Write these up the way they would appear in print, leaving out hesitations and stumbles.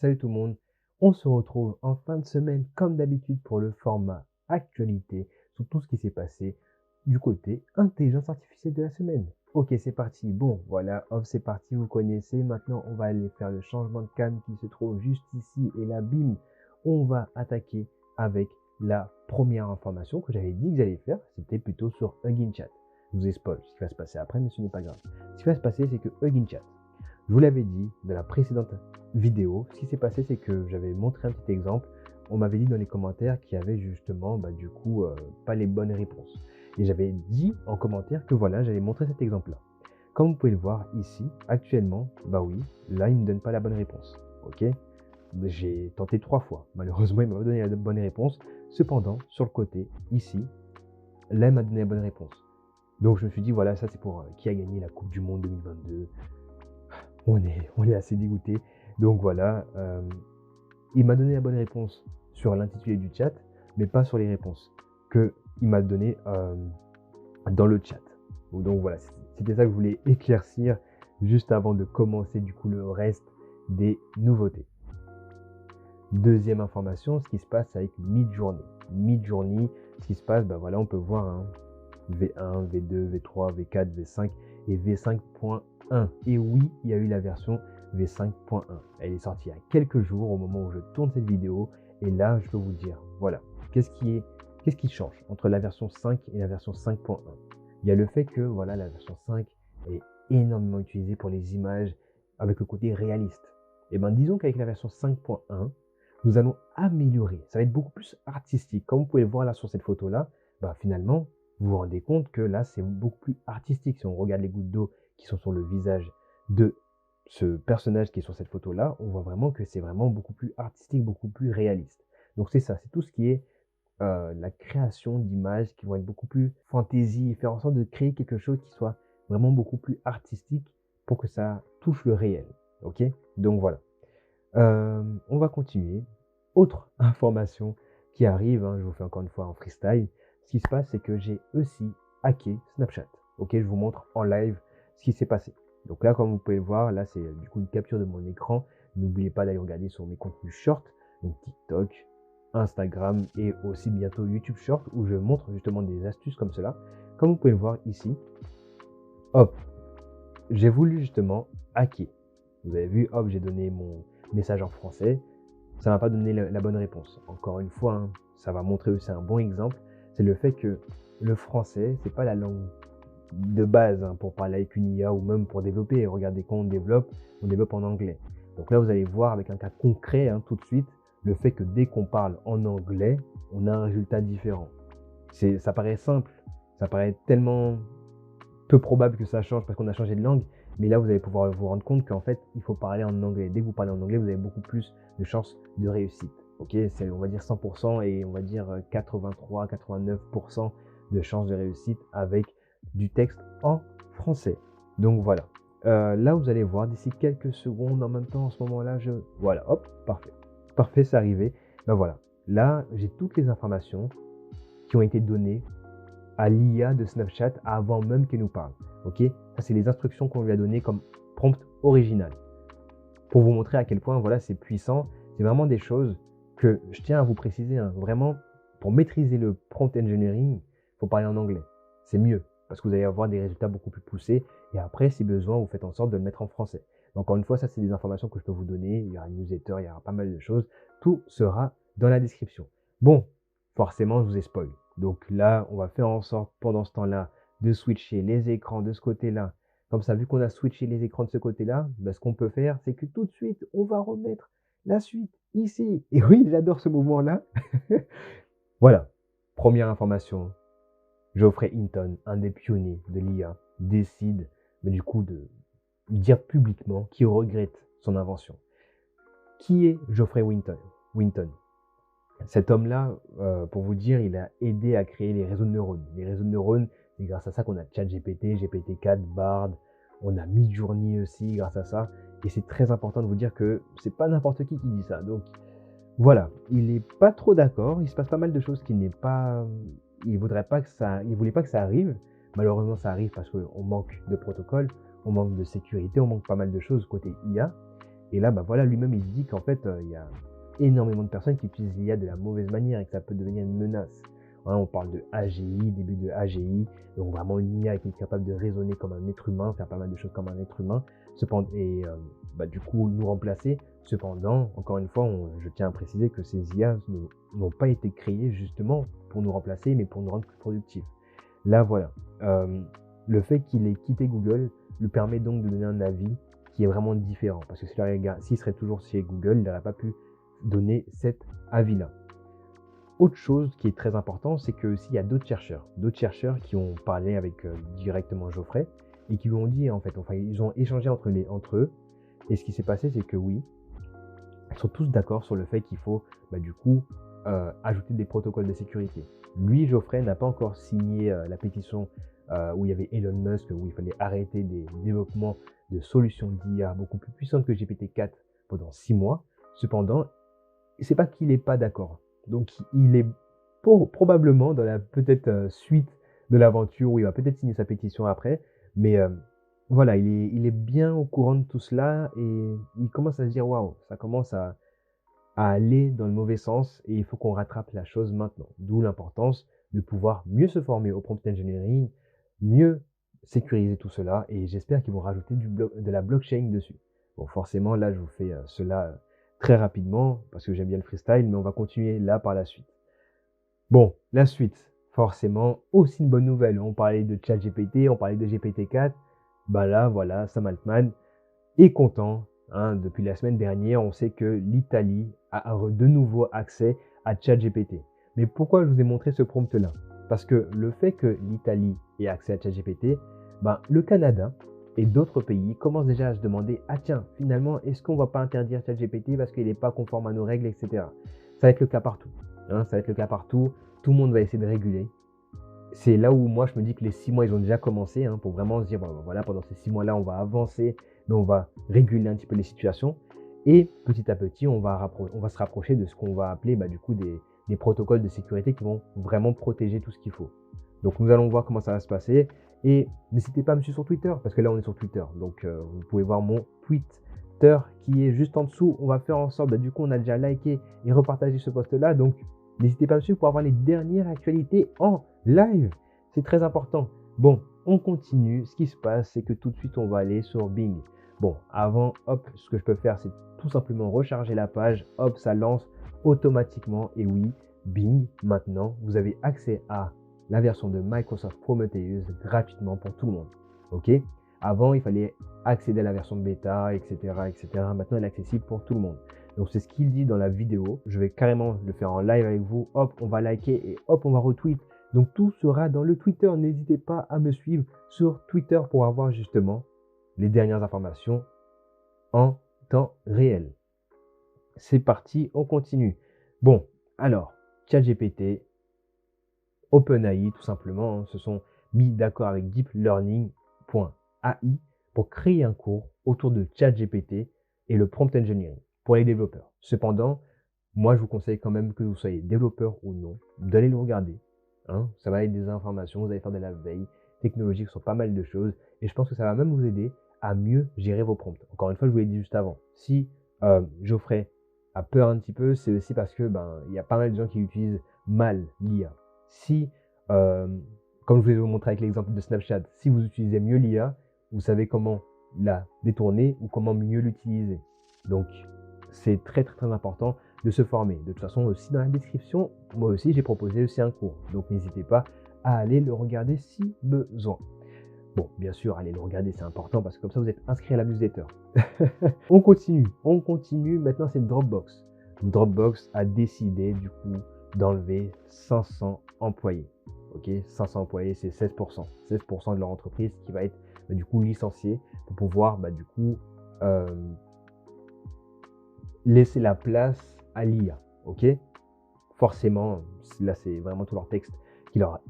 Salut tout le monde, on se retrouve en fin de semaine comme d'habitude pour le format actualité sur tout ce qui s'est passé du côté intelligence artificielle de la semaine. Ok, c'est parti. Bon, voilà, hop, c'est parti, vous connaissez. Maintenant, on va aller faire le changement de cam qui se trouve juste ici et là, bim, on va attaquer avec la première information que j'avais dit que j'allais faire. C'était plutôt sur Hugging Chat. Je vous ai spoil ce qui va se passer après, mais ce n'est pas grave. Ce qui va se passer, c'est que Hugging Chat, je vous l'avais dit de la précédente vidéo, ce qui s'est passé, c'est que j'avais montré un petit exemple. On m'avait dit dans les commentaires qu'il y avait justement, pas les bonnes réponses. Et j'avais dit en commentaire que voilà, j'allais montrer cet exemple-là. Comme vous pouvez le voir ici, actuellement, bah oui, là, il ne me donne pas la bonne réponse. Ok? J'ai tenté 3 fois. Malheureusement, il m'a pas donné la bonne réponse. Cependant, sur le côté, ici, là, il m'a donné la bonne réponse. Donc, je me suis dit, voilà, ça, c'est pour qui a gagné la Coupe du Monde 2022. On est assez dégoûté. Donc voilà, il m'a donné la bonne réponse sur l'intitulé du chat, mais pas sur les réponses qu'il m'a donné dans le chat. Donc voilà, c'était ça que je voulais éclaircir juste avant de commencer du coup le reste des nouveautés. Deuxième information, ce qui se passe avec Midjourney. Midjourney, ce qui se passe, ben voilà, on peut voir hein, V1, V2, V3, V4, V5 et V5.1. Et oui, il y a eu la version V5.1. Elle est sortie il y a quelques jours au moment où je tourne cette vidéo. Et là, je peux vous dire, voilà, qu'est-ce qui change entre la version 5 et la version 5.1? Il y a le fait que voilà, la version 5 est énormément utilisée pour les images avec le côté réaliste. Et ben disons qu'avec la version 5.1, nous allons améliorer. Ça va être beaucoup plus artistique. Comme vous pouvez le voir là sur cette photo-là, bah, finalement, vous vous rendez compte que là, c'est beaucoup plus artistique. Si on regarde les gouttes d'eau qui sont sur le visage de ce personnage qui est sur cette photo-là, on voit vraiment que c'est vraiment beaucoup plus artistique, beaucoup plus réaliste. Donc c'est ça, c'est tout ce qui est la création d'images qui vont être beaucoup plus fantaisie, faire en sorte de créer quelque chose qui soit vraiment beaucoup plus artistique pour que ça touche le réel. Ok? Donc voilà. On va continuer. Autre information qui arrive, hein, je vous fais encore une fois en freestyle. Ce qui se passe, c'est que j'ai aussi hacké Snapchat. Ok, je vous montre en live ce qui s'est passé. Donc là, comme vous pouvez le voir, là c'est du coup une capture de mon écran. N'oubliez pas d'aller regarder sur mes contenus short, donc TikTok, Instagram et aussi bientôt YouTube Short où je montre justement des astuces comme cela. Comme vous pouvez le voir ici, hop, j'ai voulu justement hacker. Vous avez vu, hop, j'ai donné mon message en français. Ça m'a pas donné la bonne réponse. Encore une fois, hein, ça va montrer aussi un bon exemple. C'est le fait que le français, c'est pas la langue de base hein, pour parler avec une IA ou même pour développer. Regardez, quand on développe en anglais. Donc là, vous allez voir avec un cas concret hein, tout de suite, le fait que dès qu'on parle en anglais, on a un résultat différent. Ça paraît simple, ça paraît tellement peu probable que ça change parce qu'on a changé de langue, mais là, vous allez pouvoir vous rendre compte qu'en fait, il faut parler en anglais. Dès que vous parlez en anglais, vous avez beaucoup plus de chances de réussite. Ok, c'est on va dire 100% et on va dire 83-89% de chances de réussite avec du texte en français. Donc voilà. Là, vous allez voir d'ici quelques secondes en même temps, en ce moment-là, voilà, hop, parfait. Parfait, c'est arrivé. Ben voilà. Là, j'ai toutes les informations qui ont été données à l'IA de Snapchat avant même qu'elle nous parle. Ok? Ça, c'est les instructions qu'on lui a données comme prompt original. Pour vous montrer à quel point voilà, c'est puissant, c'est vraiment des choses que je tiens à vous préciser. Hein, vraiment, pour maîtriser le prompt engineering, il faut parler en anglais. C'est mieux parce que vous allez avoir des résultats beaucoup plus poussés. Et après, si besoin, vous faites en sorte de le mettre en français. Donc, encore une fois, ça, c'est des informations que je peux vous donner. Il y aura une newsletter, il y aura pas mal de choses. Tout sera dans la description. Bon, forcément, je vous ai spoil. Donc là, on va faire en sorte, pendant ce temps-là, de switcher les écrans de ce côté-là. Comme ça, vu qu'on a switché les écrans de ce côté-là, ben, ce qu'on peut faire, c'est que tout de suite, on va remettre la suite ici. Et oui, j'adore ce mouvement-là. Voilà. Première information. Geoffrey Hinton, un des pionniers de l'IA, décide mais du coup de dire publiquement qu'il regrette son invention. Qui est Geoffrey Hinton? Cet homme-là, pour vous dire, il a aidé à créer les réseaux de neurones. Les réseaux de neurones, c'est grâce à ça qu'on a ChatGPT, GPT-4, Bard, on a Midjourney aussi grâce à ça. Et c'est très important de vous dire que c'est pas n'importe qui dit ça. Donc voilà, il est pas trop d'accord. Il se passe pas mal de choses qui n'est pas, il voulait pas que ça arrive. Malheureusement, ça arrive parce qu'on manque de protocole, on manque de sécurité, on manque pas mal de choses côté IA. Et là, bah voilà, lui-même, il dit qu'en fait, il y a énormément de personnes qui utilisent l'IA de la mauvaise manière et que ça peut devenir une menace. Hein, on parle de AGI, début de AGI, donc vraiment une IA qui est capable de raisonner comme un être humain, faire pas mal de choses comme un être humain, cependant, et bah, du coup nous remplacer. Cependant, encore une fois, je tiens à préciser que ces IA n'ont pas été créées justement pour nous remplacer, mais pour nous rendre plus productifs. Là, voilà. Le fait qu'il ait quitté Google lui permet donc de donner un avis qui est vraiment différent. Parce que s'il serait toujours chez Google, il n'aurait pas pu donner cet avis-là. Autre chose qui est très important, c'est que s'il y a d'autres chercheurs qui ont parlé avec directement Geoffrey et qui lui ont dit en fait, enfin ils ont échangé entre eux. Et ce qui s'est passé, c'est que oui, ils sont tous d'accord sur le fait qu'il faut du coup ajouter des protocoles de sécurité. Lui, Geoffrey, n'a pas encore signé la pétition où il y avait Elon Musk, où il fallait arrêter des développements de solutions d'IA beaucoup plus puissantes que GPT-4 pendant 6 mois. Cependant, c'est pas qu'il n'est pas d'accord. Donc, il est probablement dans la peut-être suite de l'aventure où il va peut-être signer sa pétition après. Mais voilà, il est bien au courant de tout cela et il commence à se dire waouh, ça commence à aller dans le mauvais sens et il faut qu'on rattrape la chose maintenant. D'où l'importance de pouvoir mieux se former au prompt engineering, mieux sécuriser tout cela et j'espère qu'ils vont rajouter de la blockchain dessus. Bon, forcément, là, je vous fais cela très rapidement parce que j'aime bien le freestyle, mais on va continuer là par la suite. Bon, la suite, forcément, aussi une bonne nouvelle. On parlait de ChatGPT, on parlait de GPT-4. Bah là, voilà, Sam Altman est content. Hein, depuis la semaine dernière, on sait que l'Italie a de nouveau accès à ChatGPT. Mais pourquoi je vous ai montré ce prompt-là? Parce que le fait que l'Italie ait accès à ChatGPT, le Canada et d'autres pays commencent déjà à se demander « Ah tiens, finalement, est-ce qu'on ne va pas interdire ChatGPT parce qu'il n'est pas conforme à nos règles, etc. » Ça va être le cas partout. Hein, ça va être le cas partout. Tout le monde va essayer de réguler. C'est là où moi je me dis que les 6 mois ils ont déjà commencé pour vraiment se dire voilà, pendant ces 6 mois-là on va avancer, mais on va réguler un petit peu les situations et petit à petit on va se rapprocher de ce qu'on va appeler du coup des protocoles de sécurité qui vont vraiment protéger tout ce qu'il faut. Donc nous allons voir comment ça va se passer et n'hésitez pas à me suivre sur Twitter parce que là on est sur Twitter, donc vous pouvez voir mon Twitter qui est juste en dessous. On va faire en sorte, du coup on a déjà liké et repartagé ce post là, donc n'hésitez pas à me suivre pour avoir les dernières actualités en live. C'est très important. Bon, on continue. Ce qui se passe, c'est que tout de suite, on va aller sur Bing. Bon, avant, hop, ce que je peux faire, c'est tout simplement recharger la page. Hop, ça lance automatiquement. Et oui, Bing, maintenant, vous avez accès à la version de Microsoft Prometheus gratuitement pour tout le monde. OK? Avant, il fallait accéder à la version bêta, etc., etc. Maintenant, elle est accessible pour tout le monde. Donc, c'est ce qu'il dit dans la vidéo. Je vais carrément le faire en live avec vous. Hop, on va liker et hop, on va retweet. Donc, tout sera dans le Twitter. N'hésitez pas à me suivre sur Twitter pour avoir justement les dernières informations en temps réel. C'est parti, on continue. Bon, alors, ChatGPT, OpenAI, tout simplement, se sont mis d'accord avec deeplearning.ai pour créer un cours autour de ChatGPT et le prompt engineering pour les développeurs. Cependant, moi, je vous conseille quand même que vous soyez développeur ou non, d'aller le regarder. Hein, ça va être des informations, vous allez faire de la veille technologique sur pas mal de choses et je pense que ça va même vous aider à mieux gérer vos prompts. Encore une fois, je vous l'ai dit juste avant, si Geoffrey a peur un petit peu, c'est aussi parce que il y a pas mal de gens qui utilisent mal l'IA. Si, comme je vous ai montré avec l'exemple de Snapchat, si vous utilisez mieux l'IA, vous savez comment la détourner ou comment mieux l'utiliser. Donc, c'est très très très important de se former. De toute façon, aussi dans la description, moi aussi j'ai proposé aussi un cours. Donc n'hésitez pas à aller le regarder si besoin. Bon, bien sûr, allez le regarder, c'est important parce que comme ça vous êtes inscrit à la newsletter. On continue. Maintenant c'est Dropbox. Dropbox a décidé du coup d'enlever 500 employés. Ok, 500 employés, c'est 16%. 16% de leur entreprise qui va être du coup licenciée pour pouvoir du coup laisser la place à l'IA, ok? Forcément, là c'est vraiment tout leur texte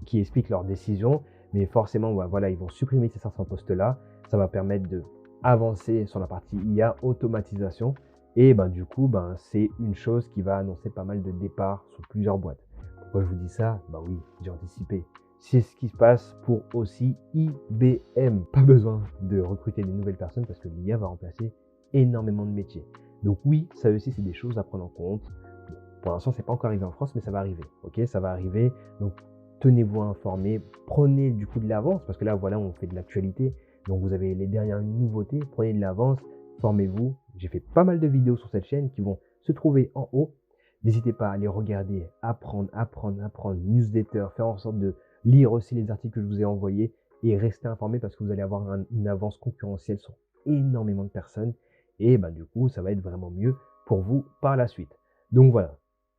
qui explique leur décision, mais forcément, voilà, ils vont supprimer ces 500 postes-là. Ça va permettre d'avancer sur la partie IA, automatisation, et du coup, c'est une chose qui va annoncer pas mal de départs sur plusieurs boîtes. Pourquoi je vous dis ça? Oui, j'ai anticipé. C'est ce qui se passe pour aussi IBM. Pas besoin de recruter des nouvelles personnes parce que l'IA va remplacer énormément de métiers. Donc oui, ça aussi, c'est des choses à prendre en compte. Bon, pour l'instant, c'est pas encore arrivé en France, mais ça va arriver. Ok, ça va arriver. Donc tenez-vous informés, prenez du coup de l'avance, parce que là, voilà, on fait de l'actualité. Donc vous avez les dernières nouveautés, prenez de l'avance, formez-vous. J'ai fait pas mal de vidéos sur cette chaîne qui vont se trouver en haut. N'hésitez pas à les regarder, apprendre, newsletter, faire en sorte de lire aussi les articles que je vous ai envoyés et rester informé parce que vous allez avoir une avance concurrentielle sur énormément de personnes et bah, du coup, ça va être vraiment mieux pour vous par la suite. Donc voilà,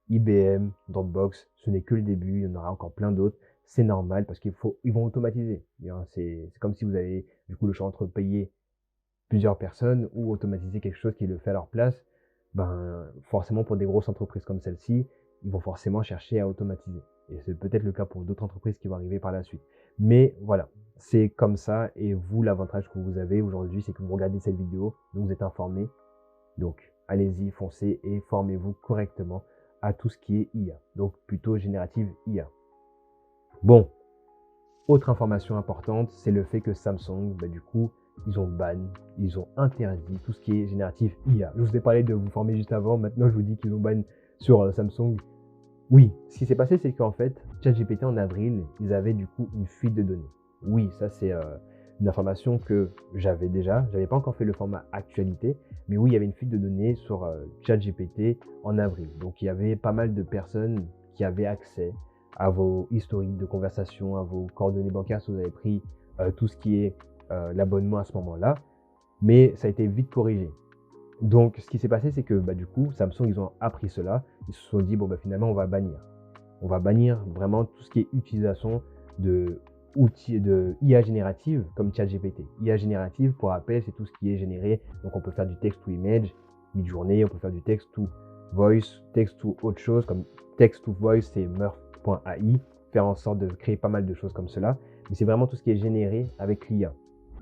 IBM, Dropbox, ce n'est que le début, il y en aura encore plein d'autres. C'est normal parce ils vont automatiser. C'est comme si vous avez du coup le choix entre payer plusieurs personnes ou automatiser quelque chose qui le fait à leur place. Ben, forcément, pour des grosses entreprises comme celle-ci, ils vont forcément chercher à automatiser. Et c'est peut-être le cas pour d'autres entreprises qui vont arriver par la suite. Mais voilà, c'est comme ça. Et vous, l'avantage que vous avez aujourd'hui, c'est que vous regardez cette vidéo, donc vous êtes informé. Donc, allez-y, foncez et formez-vous correctement à tout ce qui est IA. Donc, plutôt générative IA. Bon, autre information importante, c'est le fait que Samsung, bah, du coup, ils ont interdit tout ce qui est génératif IA. Je vous ai parlé de vous former juste avant, maintenant je vous dis qu'ils ont ban sur Samsung. Oui, ce qui s'est passé, c'est qu'en fait, ChatGPT en avril, ils avaient du coup une fuite de données. Oui, ça c'est une information que j'avais déjà. J'avais pas encore fait le format actualité, mais oui, il y avait une fuite de données sur ChatGPT en avril. Donc il y avait pas mal de personnes qui avaient accès à vos historiques de conversation, à vos coordonnées bancaires si vous avez pris tout ce qui est l'abonnement à ce moment-là. Mais ça a été vite corrigé. Donc, ce qui s'est passé, c'est que bah, du coup, Samsung, ils ont appris cela. Ils se sont dit, bon, bah, finalement, on va bannir. On va bannir vraiment tout ce qui est utilisation de outils de IA générative comme ChatGPT. IA générative, pour rappel, c'est tout ce qui est généré. Donc, on peut faire du text to image, mid-journée, on peut faire du text to voice, text to autre chose, comme text to voice, c'est Murf.ai. Faire en sorte de créer pas mal de choses comme cela. Mais c'est vraiment tout ce qui est généré avec l'IA.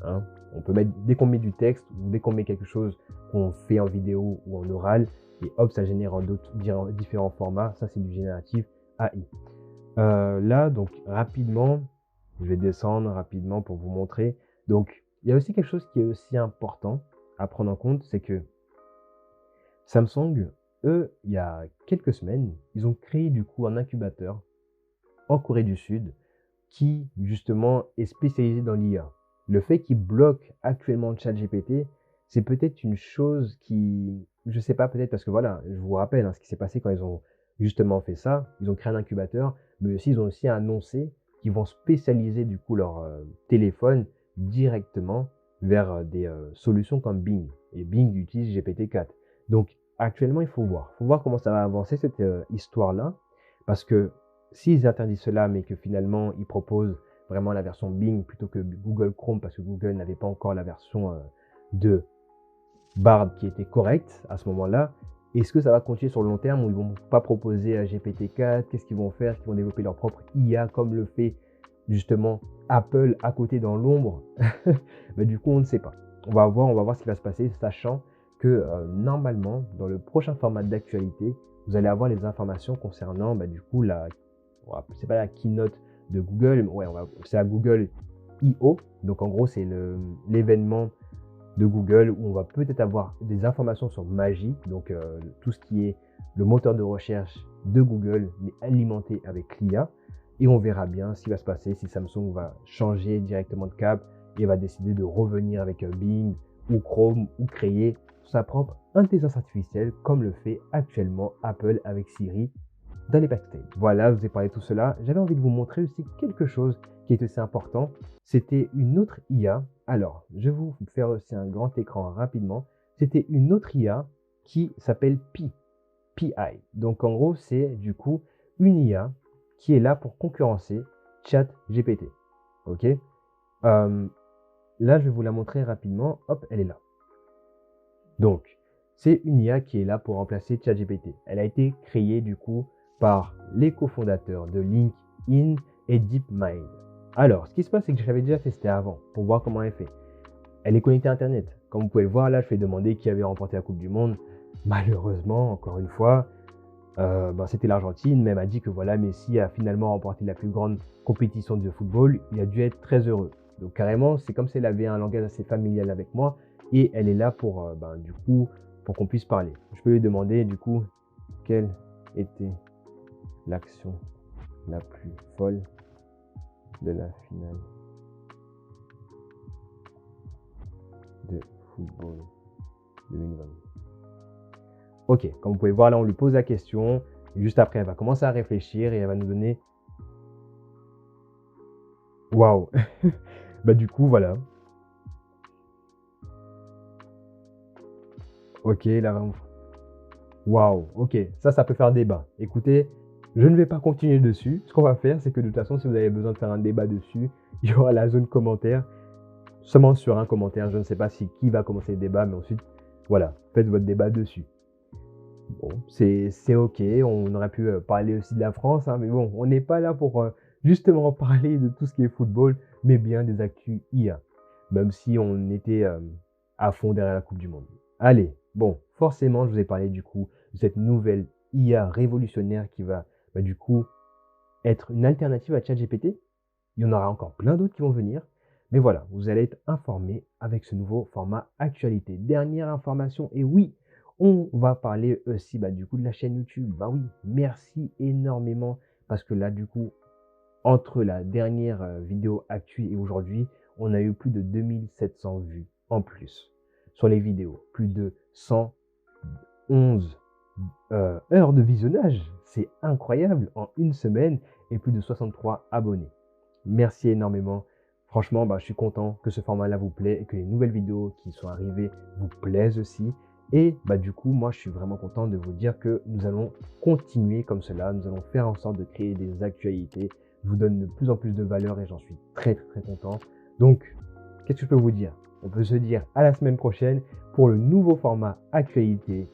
Hein. On peut mettre, dès qu'on met du texte ou dès qu'on met quelque chose qu'on fait en vidéo ou en oral, et hop, ça génère en d'autres différents formats. Ça, c'est du génératif AI. Là, donc, rapidement, je vais descendre rapidement pour vous montrer. Donc, il y a aussi quelque chose qui est aussi important à prendre en compte, c'est que Samsung, eux, il y a quelques semaines, ils ont créé du coup un incubateur en Corée du Sud qui, justement, est spécialisé dans l'IA. Le fait qu'ils bloquent actuellement ChatGPT, c'est peut-être une chose qui, je sais pas, peut-être parce que voilà, je vous rappelle hein, ce qui s'est passé quand ils ont justement fait ça. Ils ont créé un incubateur, mais aussi ils ont aussi annoncé qu'ils vont spécialiser du coup leur téléphone directement vers des solutions comme Bing. Et Bing utilise GPT-4. Donc actuellement, il faut voir comment ça va avancer cette histoire-là, parce que s'ils interdisent cela, mais que finalement ils proposent vraiment la version Bing plutôt que Google Chrome, parce que Google n'avait pas encore la version de Bard qui était correcte à ce moment-là, est-ce que ça va continuer sur le long terme ou ils vont pas proposer GPT-4? Qu'est-ce qu'ils vont faire? Est-ce qu'ils vont développer leur propre IA comme le fait justement Apple à côté dans l'ombre? Mais du coup, on ne sait pas. On va voir ce qui va se passer, sachant que normalement, dans le prochain format d'actualité, vous allez avoir les informations concernant du coup c'est pas la keynote de Google, mais ouais, c'est la Google I.O. Donc en gros, c'est l'événement de Google où on va peut-être avoir des informations sur Magie, donc tout ce qui est le moteur de recherche de Google, mais alimenté avec l'IA. Et on verra bien ce qui va se passer, si Samsung va changer directement de cap et va décider de revenir avec Bing ou Chrome ou créer sa propre intelligence artificielle comme le fait actuellement Apple avec Siri dans les backstage. Voilà, je vous ai parlé de tout cela. J'avais envie de vous montrer aussi quelque chose qui est aussi important. C'était une autre IA. Alors, je vais vous faire aussi un grand écran rapidement. C'était une autre IA qui s'appelle PI. Donc, en gros, c'est du coup une IA qui est là pour concurrencer ChatGPT. OK là, je vais vous la montrer rapidement. Hop, elle est là. Donc, c'est une IA qui est là pour remplacer ChatGPT. Elle a été créée du coup par les cofondateurs de LinkedIn et DeepMind. Alors, ce qui se passe, c'est que j'avais déjà testé avant pour voir comment elle fait. Elle est connectée à Internet. Comme vous pouvez le voir, là, je fais demander qui avait remporté la Coupe du Monde. Malheureusement, encore une fois, c'était l'Argentine. Mais elle m'a dit que voilà, Messi a finalement remporté la plus grande compétition de football. Il a dû être très heureux. Donc carrément, c'est comme si elle avait un langage assez familial avec moi. et elle est là pour, du coup, pour qu'on puisse parler. Je peux lui demander du coup, quelle était l'action la plus folle de la finale de football 2020? Ok, comme vous pouvez voir là, on lui pose la question, et juste après, elle va commencer à réfléchir et elle va nous donner... Waouh. Du coup, voilà. Ok, là, waouh, ok, ça peut faire débat. Écoutez, je ne vais pas continuer dessus. Ce qu'on va faire, c'est que de toute façon, si vous avez besoin de faire un débat dessus, il y aura la zone commentaire, seulement sur un commentaire. Je ne sais pas si qui va commencer le débat, mais ensuite, voilà, faites votre débat dessus. Bon, c'est ok, on aurait pu parler aussi de la France, hein, mais bon, on n'est pas là pour justement parler de tout ce qui est football, mais bien des actus IA, même si on était à fond derrière la Coupe du Monde. Allez, bon, forcément, je vous ai parlé du coup de cette nouvelle IA révolutionnaire qui va du coup être une alternative à ChatGPT. Il y en aura encore plein d'autres qui vont venir, mais voilà, vous allez être informé avec ce nouveau format actualité. Dernière information, et oui, on va parler aussi du coup de la chaîne YouTube. Oui, merci énormément parce que là, du coup, entre la dernière vidéo actu et aujourd'hui, on a eu plus de 2700 vues en plus sur les vidéos. Plus de 111 heures de visionnage. C'est incroyable en une semaine et plus de 63 abonnés. Merci énormément. Franchement, je suis content que ce format-là vous plaît et que les nouvelles vidéos qui sont arrivées vous plaisent aussi. Et du coup, moi, je suis vraiment content de vous dire que nous allons continuer comme cela. Nous allons faire en sorte de créer des actualités. Je vous donne de plus en plus de valeur et j'en suis très, très, très content. Donc, qu'est-ce que je peux vous dire? On peut se dire à la semaine prochaine pour le nouveau format actualité.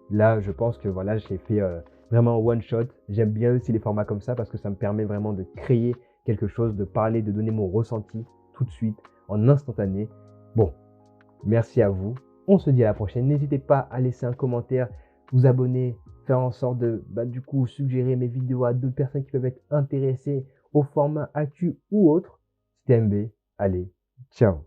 Là, je pense que voilà, j'ai fait vraiment one shot. J'aime bien aussi les formats comme ça parce que ça me permet vraiment de créer quelque chose, de parler, de donner mon ressenti tout de suite, en instantané. Bon, merci à vous. On se dit à la prochaine. N'hésitez pas à laisser un commentaire, vous abonner, faire en sorte de du coup suggérer mes vidéos à d'autres personnes qui peuvent être intéressées au format actu ou autre. C'était MB. Allez, ciao.